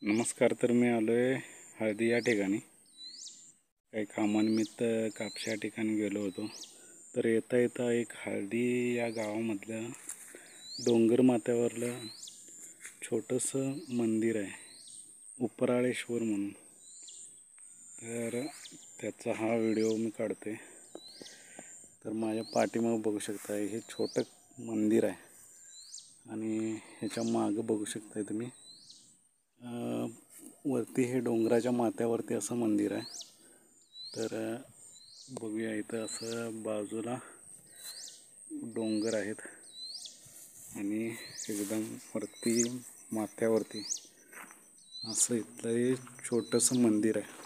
नमस्कार. तर मी आलो आहे हळदी या ठिकाणी. काही कामानिमित्त कापशी या ठिकाणी गेलो होतो. तर येता येता एक हळदी या गावामधलं डोंगर माथ्यावरलं छोटंसं मंदिर आहे, उपराळेश्वर म्हणून. तर त्याचा हा व्हिडिओ मी काढते. तर माझ्या पाठीमागं बघू शकता हे छोटं मंदिर आहे आणि ह्याच्या मागं बघू शकताय तुम्ही वरती हे डोंगराच्या माथ्यावरती असं मंदिर आहे. तर बघूया, इथं असं बाजूला डोंगर आहेत आणि एकदम वरती माथ्यावरती असं इथलं हे छोटंसं मंदिर आहे.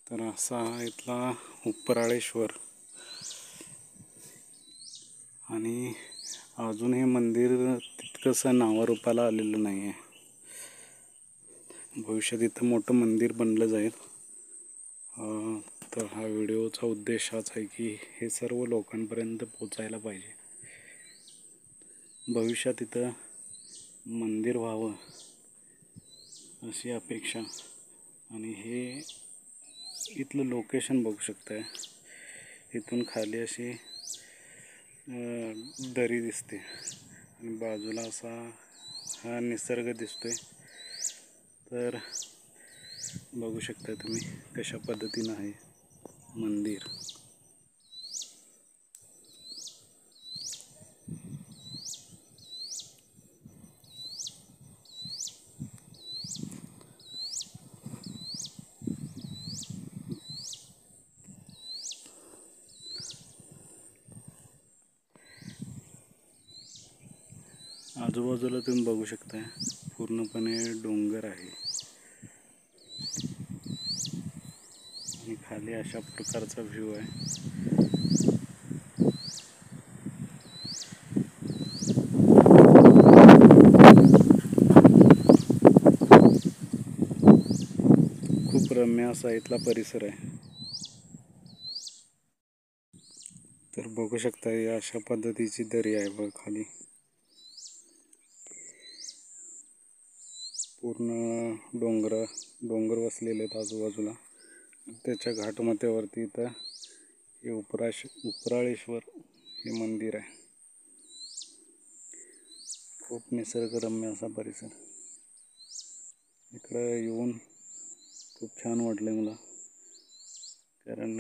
तर असा हा इथला उपराळेश्वर. आणि अजून हे मंदिर तितकंसं नावारूपाला आलेलं नाही आहे. भविष्यात इथं मोठं मंदिर बनलं जाईल. तर हा व्हिडिओचा उद्देश हाच आहे की हे सर्व लोकांपर्यंत पोचायला पाहिजे. भविष्यात इथं मंदिर व्हावं अशी अपेक्षा. आणि हे इथलं लोकेशन बघू शकताय. इथून खाली अशी दरी दिसते आणि बाजूला असा हा निसर्ग दिसतोय. तर बघू शकता तुम्ही कशा पद्धतीनं आहे मंदिर. आजूबाजूला तुम्ही बघू शकता पूर्णपणे डोंगर आहे आणि खाली अशा प्रकारचा व्ह्यू आहे. खूप रम्य असा इथला परिसर आहे. तर बघू शकता या अशा पद्धतीची दरी आहे बघ खाली. पूर्ण डोंगर वसलेले आहेत आजूबाजूला. त्याच्या घाटमाथ्यावरती इथं हे उपराळेश्वर हे मंदिर आहे. खूप निसर्गरम्य असा परिसर. इकडं येऊन खूप छान वाटलं मला, कारण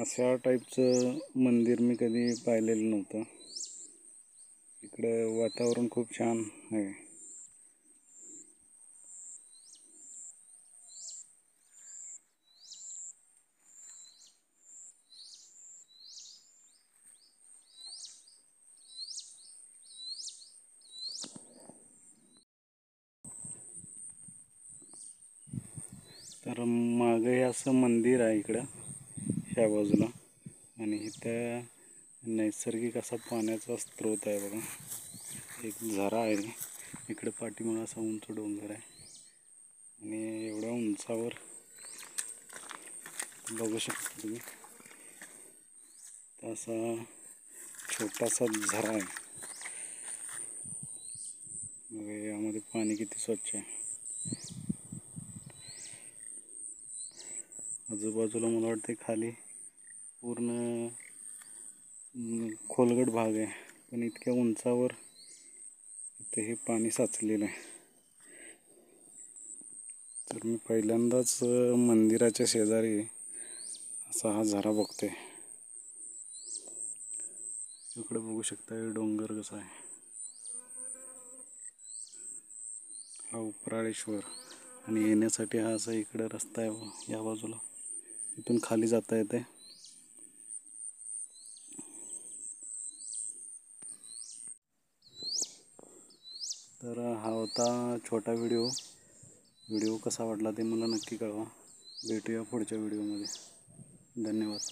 अशा टाईपचं मंदिर मी कधी पाहिलेलं नव्हतं. इकडं वातावरण खूप छान आहे. तर मागं हे असं मंदिर आहे इकडं ह्या बाजूला. आणि इथं नैसर्गिक असा पाण्याचा स्रोत आहे बघा. एक झरा आहे. इकडे पाठीमागं असा उंच डोंगर आहे आणि एवढ्या उंचावर बघू शकता तुम्ही असा छोटासा झरा आहे. यामध्ये पाणी किती स्वच्छ आहे. आजूबाजूला मला वाटते खाली पूर्ण खोलगट भाग आहे, पण इतक्या उंचावर इथे हे पाणी साचलेलं आहे. तर मी पहिल्यांदाच मंदिराच्या शेजारी असा हा झरा बघतोय. इकडे बघू शकता डोंगर कसा आहे. हा उपराळेश्वर. आणि येण्यासाठी हा असा इकडे रस्ता आहे या बाजूला. इथून खाली जाता येते. तर हा होता छोटा व्हिडिओ कसा वाटला ते मला नक्की कळवा. भेटूया पुढच्या व्हिडिओमध्ये. धन्यवाद.